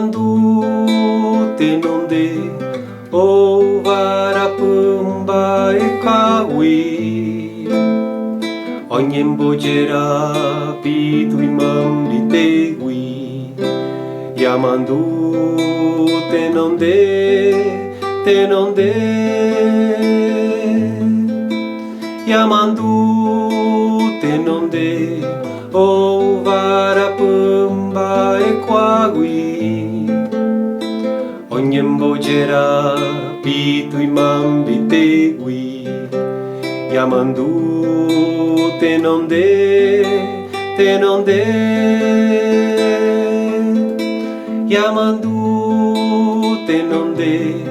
Yamandu tenonde o varapumba e kawi Onyembojera pitu imambi tegui Yamandu tenonde Yamandu tenonde o varapumba e kawi Onyembojera pitu imambi tegui Yamandu tenonde Yamandu tenonde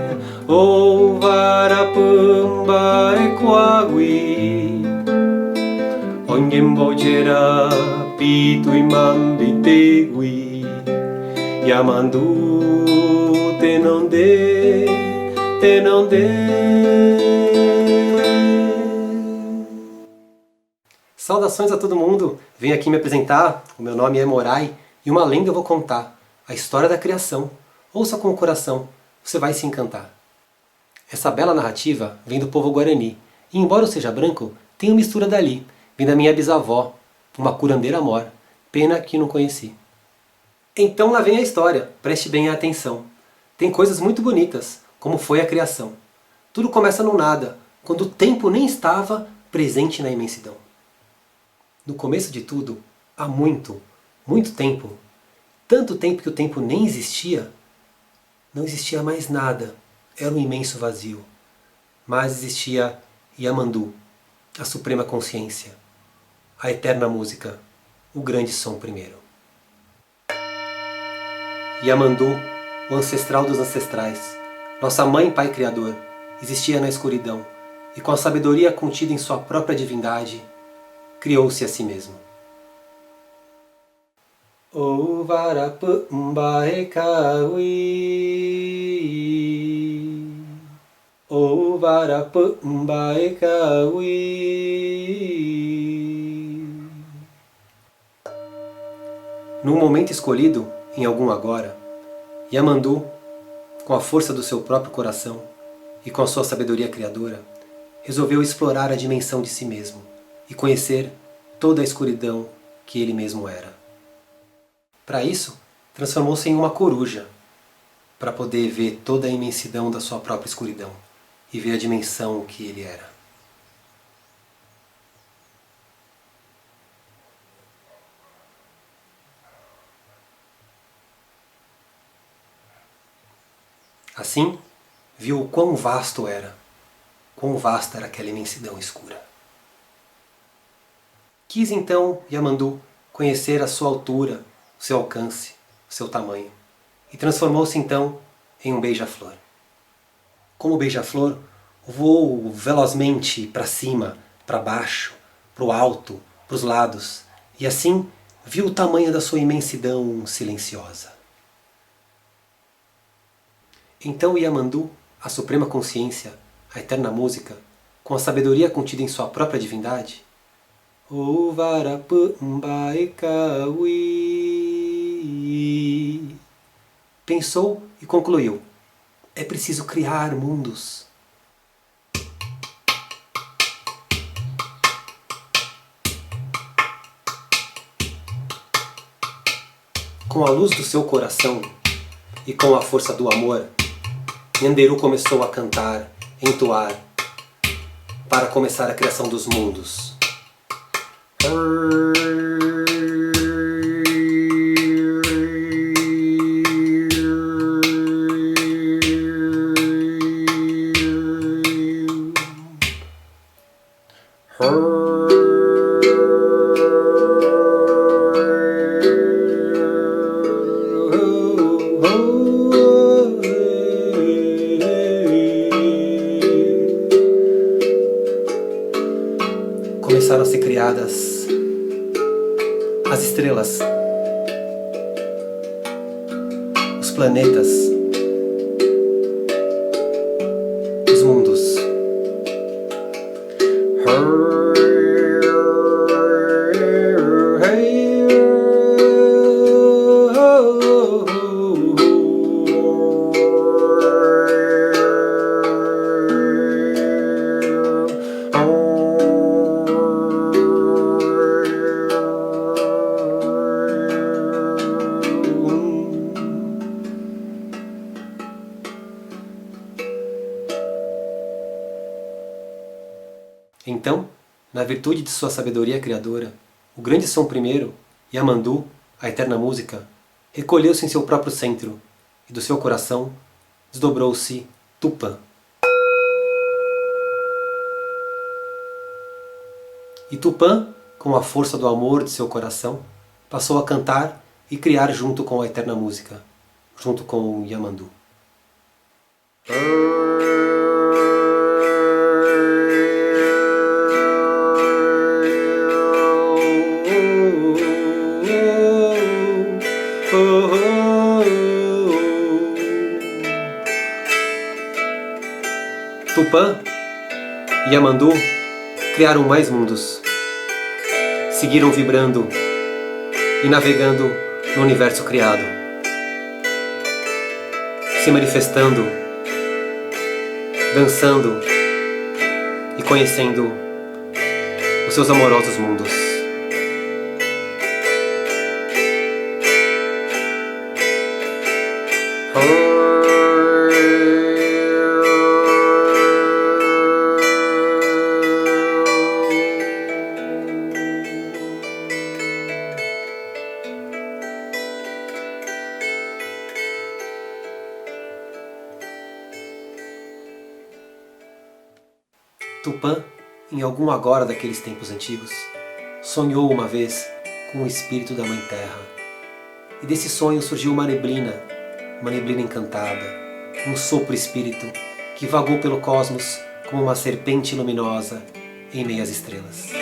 o varapumba e kawi Onyembojera pitu imambi tegui Yamandu tenonde Saudações a todo mundo! Venho aqui me apresentar, o meu nome é Morai e uma lenda eu vou contar, a história da criação. Ouça com o coração, você vai se encantar. Essa bela narrativa vem do povo Guarani, e embora eu seja branco, tenho mistura dali, vem da minha bisavó, uma curandeira mor, pena que não conheci. Então lá vem a história, preste bem a atenção. Tem coisas muito bonitas, como foi a criação. Tudo começa no nada, quando o tempo nem estava presente na imensidão. No começo de tudo, há muito tempo, tanto tempo que o tempo nem existia, não existia mais nada, era um imenso vazio. Mas existia Yamandu, a suprema consciência, a eterna música, o grande som primeiro. Yamandu, o ancestral dos ancestrais, nossa mãe e pai criador, existia na escuridão e com a sabedoria contida em sua própria divindade, criou-se a si mesmo. O varapumba e kawi O varapumba e kawi Num momento escolhido, em algum agora, Yamandu, com a força do seu próprio coração e com a sua sabedoria criadora, resolveu explorar a dimensão de si mesmo e conhecer toda a escuridão que ele mesmo era. Para isso, transformou-se em uma coruja, para poder ver toda a imensidão da sua própria escuridão e ver a dimensão que ele era. Assim, viu o quão vasto era, quão vasta era aquela imensidão escura. Quis então Yamandu conhecer a sua altura, o seu alcance, o seu tamanho, e transformou-se então em um beija-flor. Como beija-flor, voou velozmente para cima, para baixo, para o alto, para os lados, e assim viu o tamanho da sua imensidão silenciosa. Então Yamandu, a suprema consciência, a eterna música, com a sabedoria contida em sua própria divindade, O varapumba e kawi pensou e concluiu: é preciso criar mundos. Com a luz do seu coração e com a força do amor, Nyanderu começou a cantar, entoar, para começar a criação dos mundos. Começaram a ser criadas as estrelas, os planetas, os mundos. Então, na virtude de sua sabedoria criadora, o grande som primeiro, Yamandu, a eterna música, recolheu-se em seu próprio centro, e do seu coração desdobrou-se Tupã. E Tupã, com a força do amor de seu coração, passou a cantar e criar junto com a eterna música, junto com o Yamandu. Tupã e Yamandu criaram mais mundos, seguiram vibrando e navegando no universo criado, se manifestando, dançando e conhecendo os seus amorosos mundos. Tupã, em algum agora daqueles tempos antigos, sonhou uma vez com o espírito da Mãe Terra. E desse sonho surgiu uma neblina encantada, um sopro espírito que vagou pelo cosmos como uma serpente luminosa em meio às estrelas.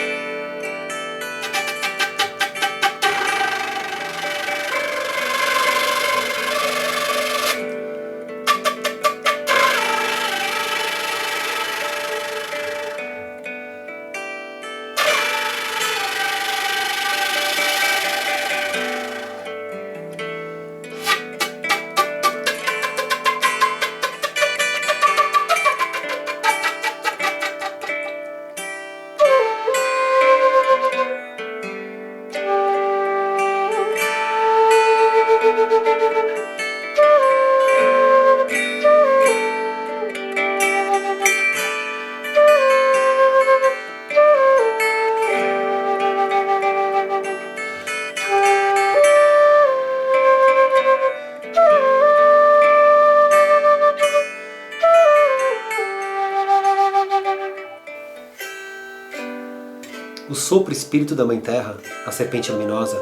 O sopro espírito da Mãe Terra, a serpente luminosa,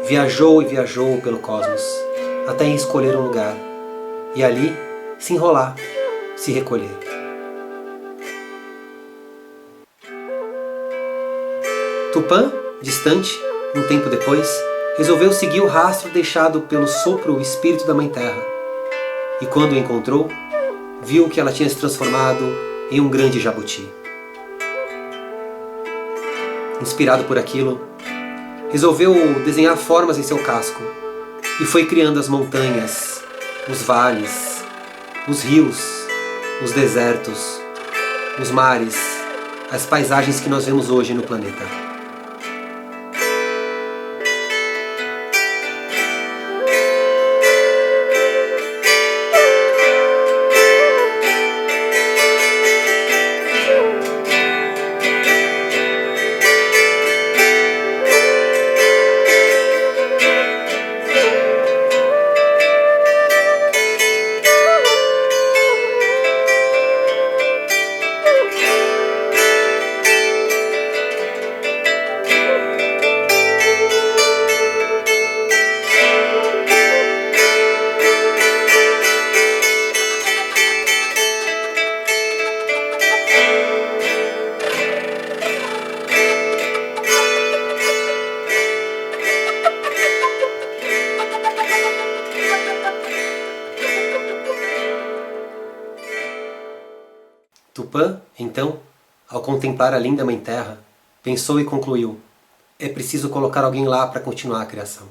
viajou e viajou pelo cosmos, até escolher um lugar, e ali se enrolar, se recolher. Tupã, distante, um tempo depois, resolveu seguir o rastro deixado pelo sopro espírito da Mãe Terra, e quando o encontrou, viu que ela tinha se transformado em um grande jabuti. Inspirado por aquilo, resolveu desenhar formas em seu casco e foi criando as montanhas, os vales, os rios, os desertos, os mares, as paisagens que nós vemos hoje no planeta. Tupã, então, ao contemplar a linda Mãe Terra, pensou e concluiu: é preciso colocar alguém lá para continuar a criação.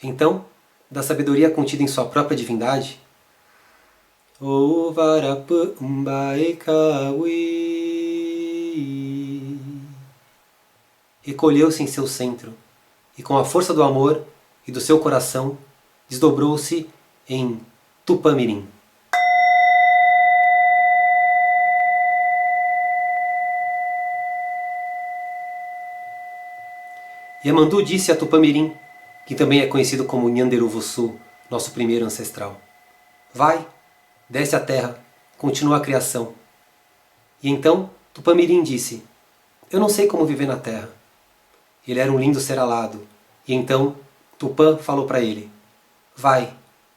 Então, da sabedoria contida em sua própria divindade, recolheu-se em seu centro e, com a força do amor e do seu coração, desdobrou-se em Tupã-Mirim. Yamandu disse a Tupamirim, que também é conhecido como Nyanderuvuçu, nosso primeiro ancestral: vai, desce à terra, continua a criação. E então Tupamirim disse: eu não sei como viver na terra. Ele era um lindo ser alado, e então Tupã falou para ele: vai,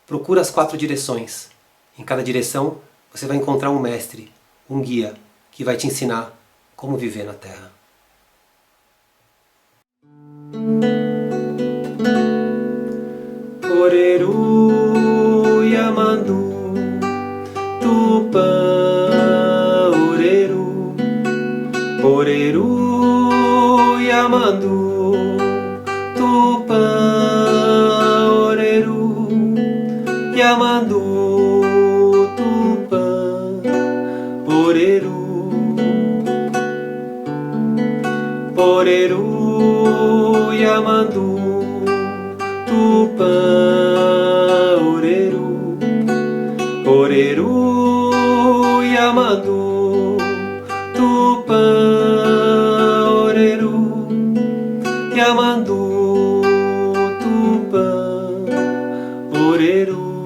procura as 4 direções. Em cada direção você vai encontrar um mestre, um guia, que vai te ensinar como viver na terra. Oreru Yamandu Tupã Oreru Oreru Yamandu Tupã Oreru Yamandu Tupã Oreru Oreru Yamandu Tupã Oreru Oreru Yamandu Tupã Oreru Yamandu Tupã Oreru.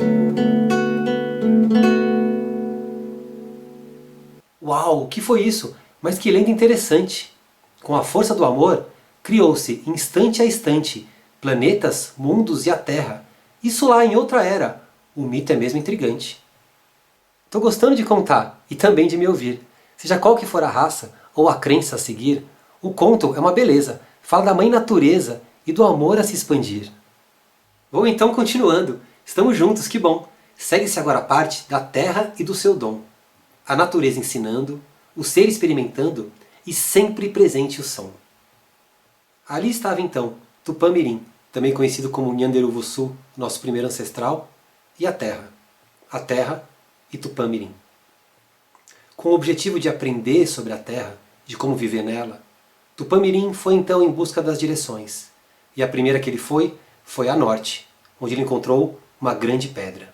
Uau, o que foi isso? Mas que lenda interessante! Com a força do amor, criou-se instante a instante planetas, mundos e a Terra. Isso lá em outra era. O mito é mesmo intrigante. Estou gostando de contar e também de me ouvir. Seja qual que for a raça ou a crença a seguir, o conto é uma beleza. Fala da mãe natureza e do amor a se expandir. Vou então continuando. Estamos juntos, que bom! Segue-se agora a parte da Terra e do seu dom. A natureza ensinando, o ser experimentando e sempre presente o som. Ali estava então Tupamirim, também conhecido como Nyanderuvuçu, nosso primeiro ancestral, e a Terra e Tupamirim. Com o objetivo de aprender sobre a Terra, de como viver nela, Tupamirim foi então em busca das direções, e a primeira que ele foi a norte, onde ele encontrou uma grande pedra.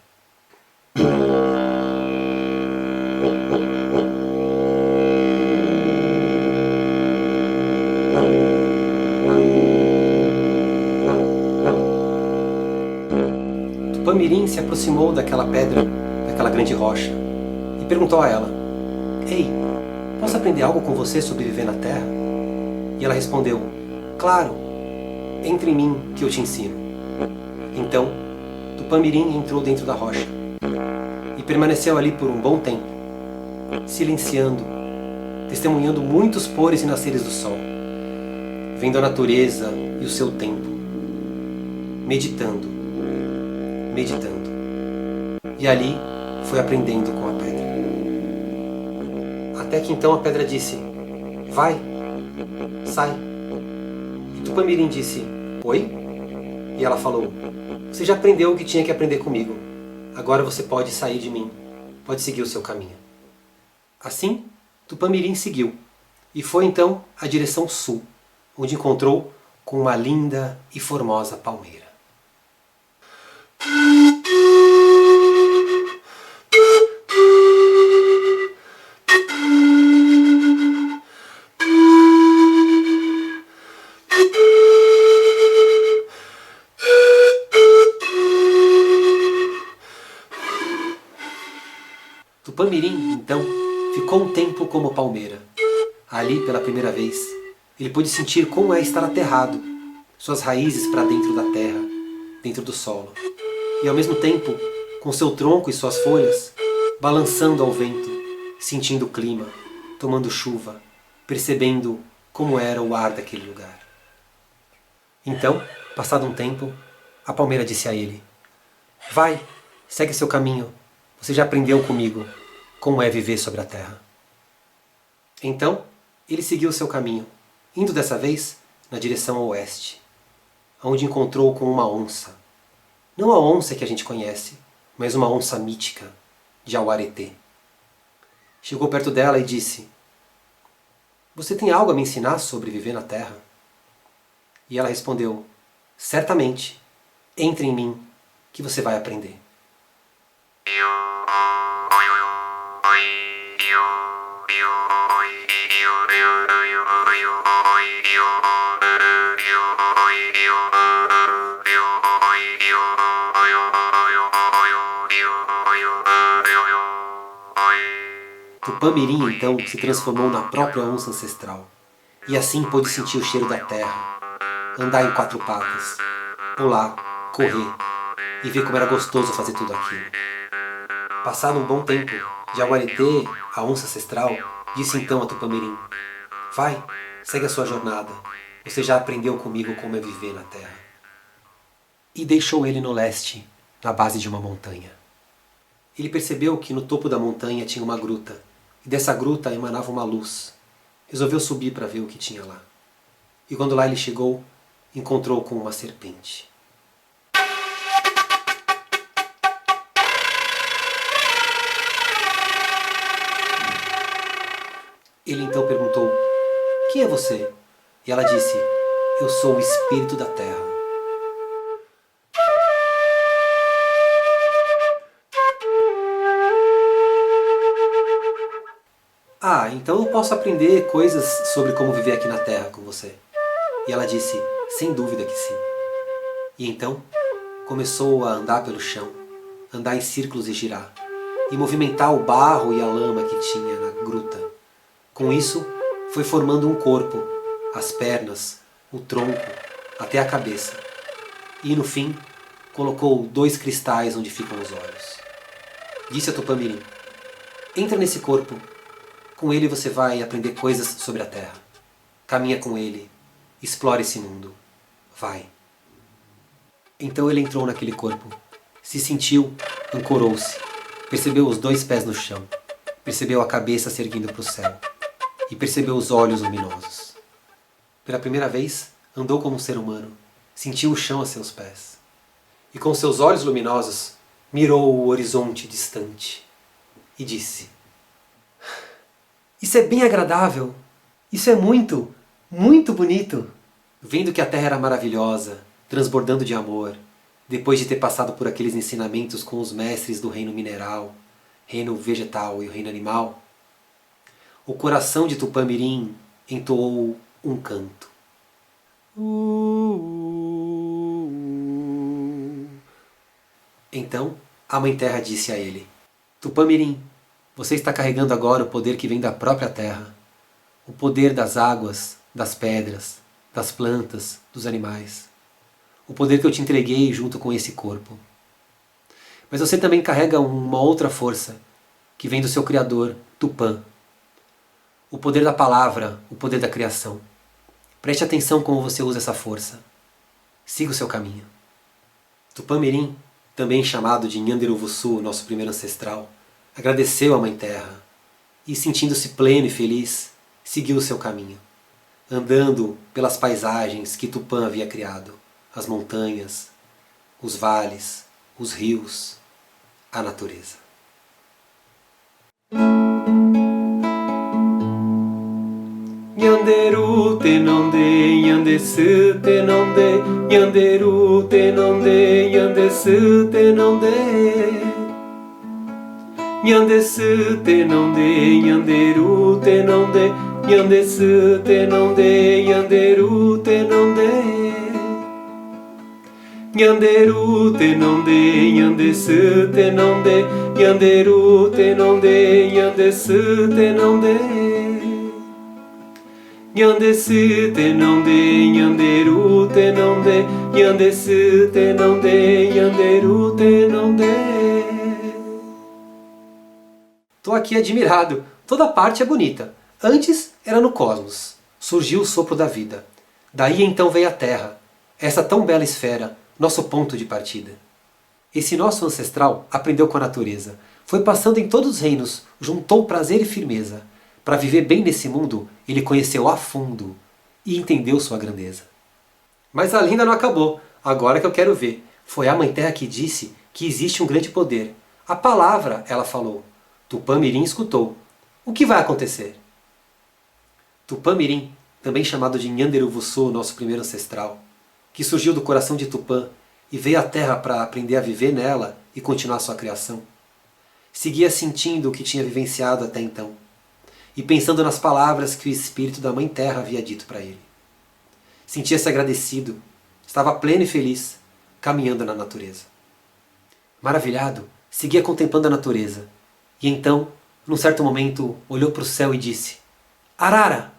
Tupamirim se aproximou daquela pedra, daquela grande rocha, e perguntou a ela: ei, posso aprender algo com você sobre viver na Terra? E ela respondeu: claro, entre em mim que eu te ensino. Então, Tupamirim entrou dentro da rocha e permaneceu ali por um bom tempo, silenciando, testemunhando muitos pores e nasceres do sol, vendo a natureza e o seu tempo, meditando. E ali foi aprendendo com a pedra. Até que então a pedra disse: vai, sai. E Tupamirim disse: oi? E ela falou: você já aprendeu o que tinha que aprender comigo. Agora você pode sair de mim. Pode seguir o seu caminho. Assim, Tupamirim seguiu. E foi então à direção sul, onde encontrou com uma linda e formosa palmeira. Tupamirim, então, ficou um tempo como palmeira. Ali, pela primeira vez, ele pôde sentir como é estar aterrado, suas raízes para dentro da terra, dentro do solo. E ao mesmo tempo, com seu tronco e suas folhas, balançando ao vento, sentindo o clima, tomando chuva, percebendo como era o ar daquele lugar. Então, passado um tempo, a palmeira disse a ele: vai, segue seu caminho, você já aprendeu comigo como é viver sobre a terra. Então, ele seguiu seu caminho, indo dessa vez na direção oeste, onde encontrou com uma onça. Não a onça que a gente conhece, mas uma onça mítica, de Auaretê. Chegou perto dela e disse: você tem algo a me ensinar sobre viver na terra? E ela respondeu: certamente, entre em mim, que você vai aprender. Tupã-mirim então se transformou na própria onça ancestral, e assim pôde sentir o cheiro da terra, andar em 4 patas, pular, correr, e ver como era gostoso fazer tudo aquilo. Passado um bom tempo, Jaguareté, a onça ancestral, disse então a Tupã-mirim: vai, segue a sua jornada, você já aprendeu comigo como é viver na terra. E deixou ele no leste, na base de uma montanha. Ele percebeu que no topo da montanha tinha uma gruta, e dessa gruta emanava uma luz. Resolveu subir para ver o que tinha lá. E quando lá ele chegou, encontrou com uma serpente. Ele então perguntou: quem é você? E ela disse: eu sou o espírito da terra. Ah, então eu posso aprender coisas sobre como viver aqui na Terra com você. E ela disse: sem dúvida que sim. E então começou a andar pelo chão, andar em círculos e girar, e movimentar o barro e a lama que tinha na gruta. Com isso, foi formando um corpo, as pernas, o tronco, até a cabeça. E no fim, colocou 2 cristais onde ficam os olhos. Disse a Tupã-mirim: entra nesse corpo. Com ele você vai aprender coisas sobre a Terra. Caminha com ele. Explore esse mundo. Vai. Então ele entrou naquele corpo. Se sentiu, ancorou-se. Percebeu os 2 pés no chão. Percebeu a cabeça se erguendo para o céu. E percebeu os olhos luminosos. Pela primeira vez, andou como um ser humano. Sentiu o chão a seus pés. E com seus olhos luminosos, mirou o horizonte distante. E disse: isso é bem agradável. Isso é muito, muito bonito. Vendo que a terra era maravilhosa, transbordando de amor, depois de ter passado por aqueles ensinamentos com os mestres do reino mineral, reino vegetal e o reino animal, o coração de Tupã-mirim entoou um canto. Então a Mãe Terra disse a ele: Tupã-mirim, você está carregando agora o poder que vem da própria terra, o poder das águas, das pedras, das plantas, dos animais, o poder que eu te entreguei junto com esse corpo. Mas você também carrega uma outra força, que vem do seu Criador, Tupã, o poder da palavra, o poder da criação. Preste atenção como você usa essa força. Siga o seu caminho. Tupã-mirim, também chamado de Nhanderuvuçu, nosso primeiro ancestral, agradeceu à Mãe Terra e, sentindo-se pleno e feliz, seguiu o seu caminho, andando pelas paisagens que Tupã havia criado, as montanhas, os vales, os rios, a natureza. Nhanderu tenonde, nhandesu tenonde, nhanderu tenonde, nhandesu tenonde. Nhandesu tenonde, nhanderu tenonde, nhandesu tenonde, nhanderu tenonde. Nhanderu tenonde, nhandesu tenonde, nhanderu tenonde, nhandesu tenonde. Nhandesu tenonde, nhanderu tenonde, nhandesu tenonde, nhanderu tenonde. Tô aqui admirado. Toda parte é bonita. Antes era no cosmos. Surgiu o sopro da vida. Daí então veio a Terra, essa tão bela esfera, nosso ponto de partida. Esse nosso ancestral aprendeu com a natureza. Foi passando em todos os reinos, juntou prazer e firmeza. Para viver bem nesse mundo, ele conheceu a fundo e entendeu sua grandeza. Mas a linda não acabou. Agora que eu quero ver. Foi a Mãe Terra que disse que existe um grande poder. A palavra, ela falou. Tupã-mirim escutou. O que vai acontecer? Tupã-mirim, também chamado de Nhanderuvuçu, nosso primeiro ancestral, que surgiu do coração de Tupã e veio à Terra para aprender a viver nela e continuar sua criação, seguia sentindo o que tinha vivenciado até então e pensando nas palavras que o espírito da Mãe Terra havia dito para ele. Sentia-se agradecido, estava pleno e feliz, caminhando na natureza. Maravilhado, seguia contemplando a natureza. E então, num certo momento, olhou para o céu e disse: Arara!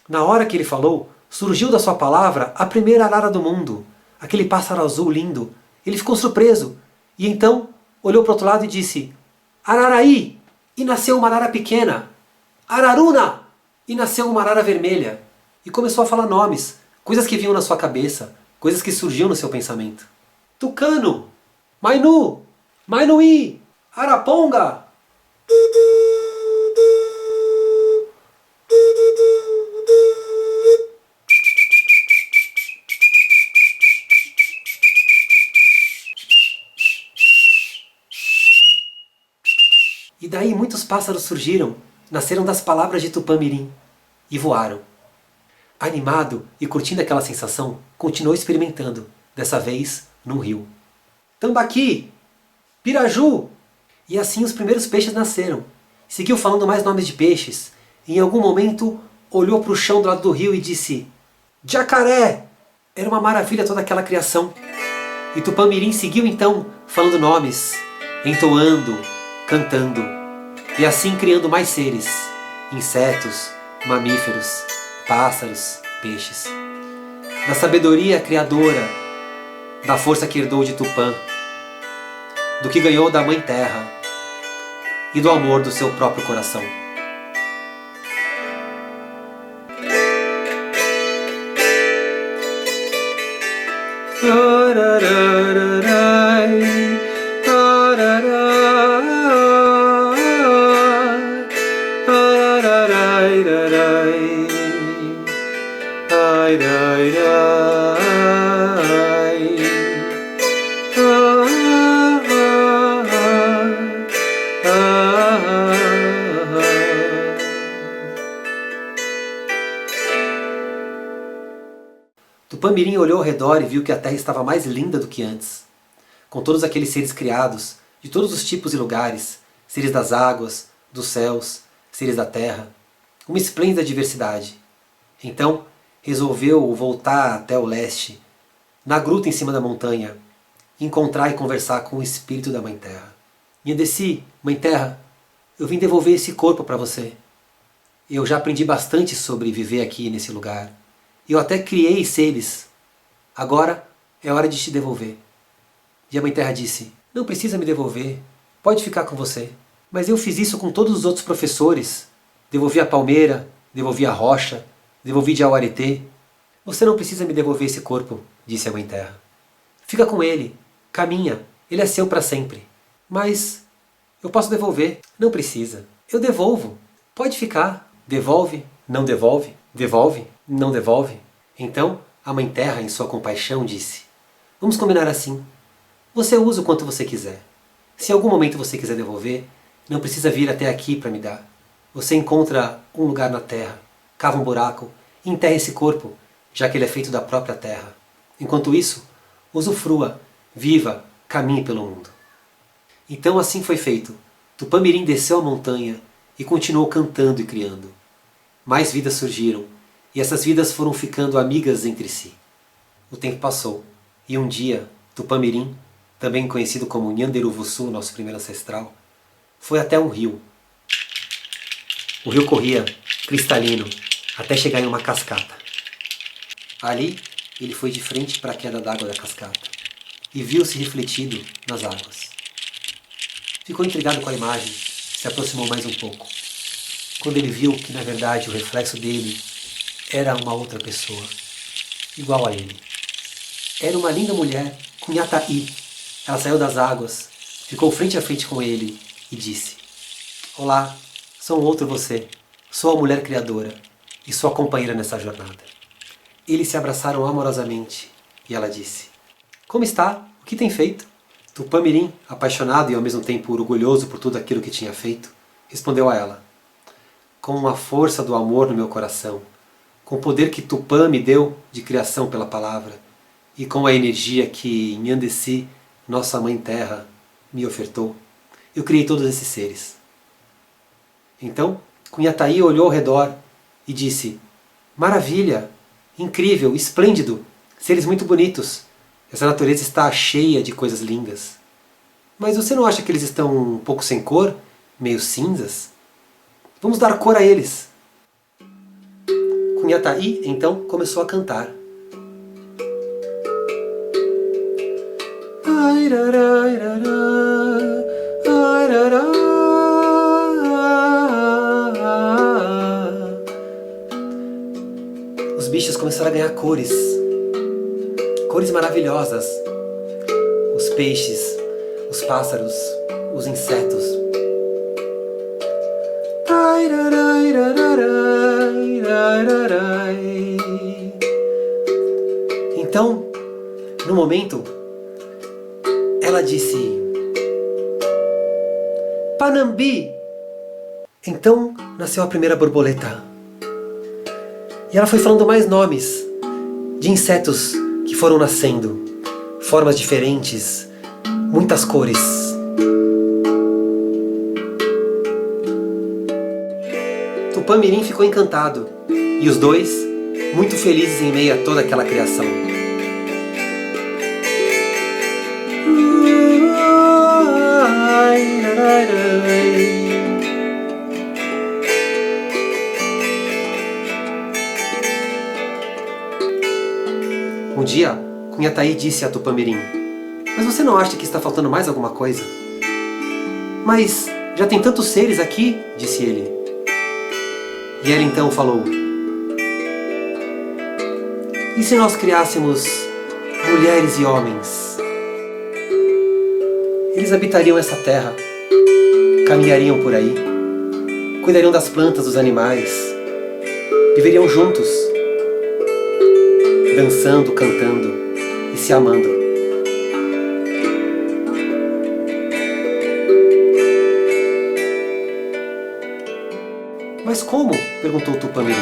Na hora que ele falou, surgiu da sua palavra a primeira arara do mundo, aquele pássaro azul lindo. Ele ficou surpreso, e então olhou para o outro lado e disse: Araraí! E nasceu uma arara pequena. Araruna! E nasceu uma arara vermelha. E começou a falar nomes, coisas que vinham na sua cabeça, coisas que surgiam no seu pensamento. Tucano! Mainu! Mainuí! Araponga! E daí muitos pássaros surgiram, nasceram das palavras de Tupã-Mirim e voaram. Animado e curtindo aquela sensação, continuou experimentando, dessa vez num rio. Tambaqui! Piraju! E assim os primeiros peixes nasceram. Seguiu falando mais nomes de peixes, e em algum momento olhou para o chão do lado do rio e disse: Jacaré! Era uma maravilha toda aquela criação. E Tupã-Mirim seguiu então falando nomes, entoando, cantando, e assim criando mais seres, insetos, mamíferos, pássaros, peixes. Da sabedoria criadora, da força que herdou de Tupã, do que ganhou da Mãe Terra e do amor do seu próprio coração. Tupã-Mirim olhou ao redor e viu que a terra estava mais linda do que antes, com todos aqueles seres criados, de todos os tipos e lugares, seres das águas, dos céus, seres da terra, uma esplêndida diversidade. Então, resolveu voltar até o leste, na gruta em cima da montanha, encontrar e conversar com o espírito da Mãe Terra. Nhandeci, Mãe Terra, eu vim devolver esse corpo para você. Eu já aprendi bastante sobre viver aqui nesse lugar. Eu até criei seres. Agora é hora de te devolver. E a Mãe Terra disse: não precisa me devolver, pode ficar com você. Mas eu fiz isso com todos os outros professores. Devolvi a palmeira, devolvi a rocha, devolvi de Auaretê. Você não precisa me devolver esse corpo, disse a Mãe Terra. Fica com ele, caminha, ele é seu para sempre. Mas eu posso devolver. Não precisa. Eu devolvo. Pode ficar. Devolve, não devolve, devolve, não devolve. Então a Mãe Terra, em sua compaixão, disse: vamos combinar assim. Você usa o quanto você quiser. Se em algum momento você quiser devolver, não precisa vir até aqui para me dar. Você encontra um lugar na terra, cava um buraco e enterra esse corpo, já que ele é feito da própria terra. Enquanto isso, usufrua, viva, caminhe pelo mundo. Então assim foi feito. Tupã-Mirim desceu a montanha e continuou cantando e criando. Mais vidas surgiram, e essas vidas foram ficando amigas entre si. O tempo passou, e um dia, Tupã-Mirim, também conhecido como Nhanderuvuçu, nosso primeiro ancestral, foi até um rio. O rio corria, cristalino, até chegar em uma cascata. Ali, ele foi de frente para a queda d'água da cascata, e viu-se refletido nas águas. Ficou intrigado com a imagem, se aproximou mais um pouco. Quando ele viu que, na verdade, o reflexo dele era uma outra pessoa, igual a ele. Era uma linda mulher, Cunhataí. Ela saiu das águas, ficou frente a frente com ele e disse: olá, sou um outro você, sou a mulher criadora e sua companheira nessa jornada. Eles se abraçaram amorosamente e ela disse: como está? O que tem feito? Tupã-Mirim, apaixonado e ao mesmo tempo orgulhoso por tudo aquilo que tinha feito, respondeu a ela: com a força do amor no meu coração, com o poder que Tupã me deu de criação pela palavra, e com a energia que Nhandeci, nossa Mãe Terra, me ofertou, eu criei todos esses seres. Então, Cunhataí olhou ao redor e disse: maravilha, incrível, esplêndido, seres muito bonitos. Essa natureza está cheia de coisas lindas. Mas você não acha que eles estão um pouco sem cor? Meio cinzas? Vamos dar cor a eles! Cunhataí, então, começou a cantar. Os bichos começaram a ganhar cores. Cores maravilhosas. Os peixes, os pássaros, os insetos. Então, no momento, ela disse: Panambi! Então nasceu a primeira borboleta. E ela foi falando mais nomes de insetos que foram nascendo, formas diferentes, muitas cores. Tupã-Mirim ficou encantado, e os dois, muito felizes em meio a toda aquela criação. Um dia, Cunhataí disse a Tupã-Mirim: Mas você não acha que está faltando mais alguma coisa? Mas já tem tantos seres aqui, disse ele. E ela então falou: E se nós criássemos mulheres e homens? Eles habitariam essa terra, caminhariam por aí, cuidariam das plantas, dos animais, viveriam juntos, dançando, cantando e se amando. Mas como? Perguntou Tupã-Mirim.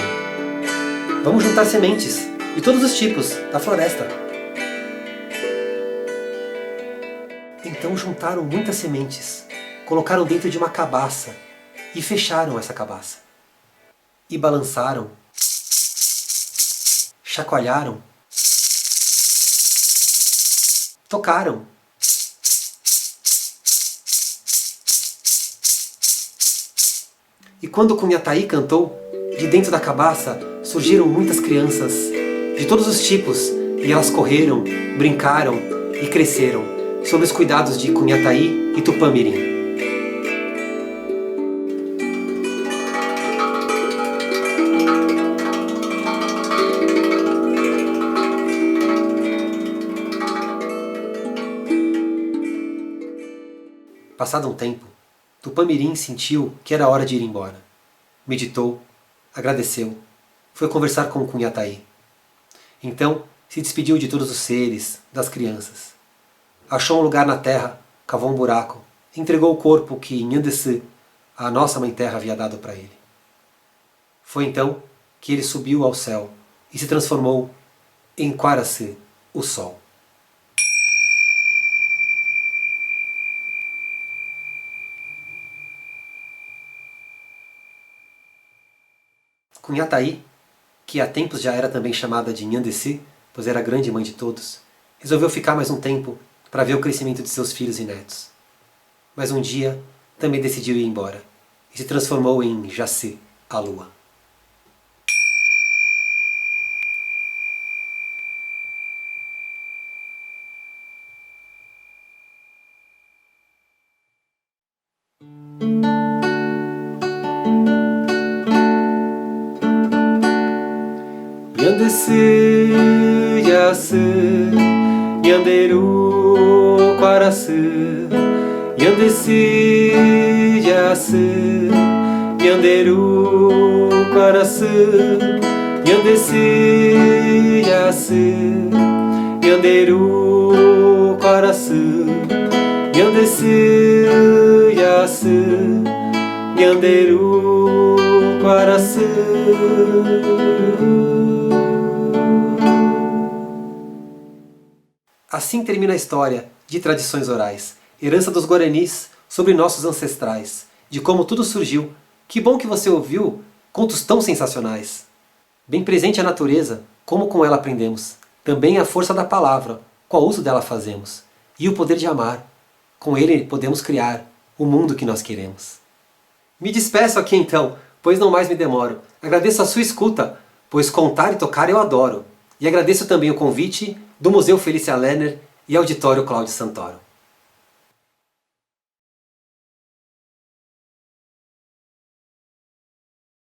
Vamos juntar sementes, de todos os tipos, da floresta. Então juntaram muitas sementes, colocaram dentro de uma cabaça e fecharam essa cabaça. E balançaram, chacoalharam, tocaram. E quando Cunhataí cantou, de dentro da cabaça surgiram muitas crianças, de todos os tipos, e elas correram, brincaram e cresceram, sob os cuidados de Cunhataí e Tupã-Mirim. Passado um tempo, Tupã-Mirim sentiu que era hora de ir embora. Meditou, agradeceu, foi conversar com Cunhataí. Então, se despediu de todos os seres, das crianças. Achou um lugar na terra, cavou um buraco, entregou o corpo que Nhandessi, a nossa Mãe Terra, havia dado para ele. Foi então que ele subiu ao céu e se transformou em Quaraci, o Sol. Cunhataí, que há tempos já era também chamada de Nhandessi, pois era a grande mãe de todos, resolveu ficar mais um tempo para ver o crescimento de seus filhos e netos. Mas um dia também decidiu ir embora e se transformou em Jaci, a Lua. Nhandessi, Jaci, Nhanderu, Quaraci. Nhandessi, Jaci, Nhanderu, Quaraci. Nhandessi, Jaci, Nhanderu, Quaraci. Nhandessi, Jaci, Nhanderu, Quaraci. Assim termina a história de tradições orais, herança dos Guaranis sobre nossos ancestrais, de como tudo surgiu. Que bom que você ouviu contos tão sensacionais. Bem presente a natureza, como com ela aprendemos. Também a força da palavra, qual uso dela fazemos. E o poder de amar, Com ele podemos criar o mundo que nós queremos. Me despeço aqui então, pois não mais me demoro. Agradeço a sua escuta, pois contar e tocar eu adoro. E agradeço também o convite do Museu Felícia Lerner e Auditório Cláudio Santoro.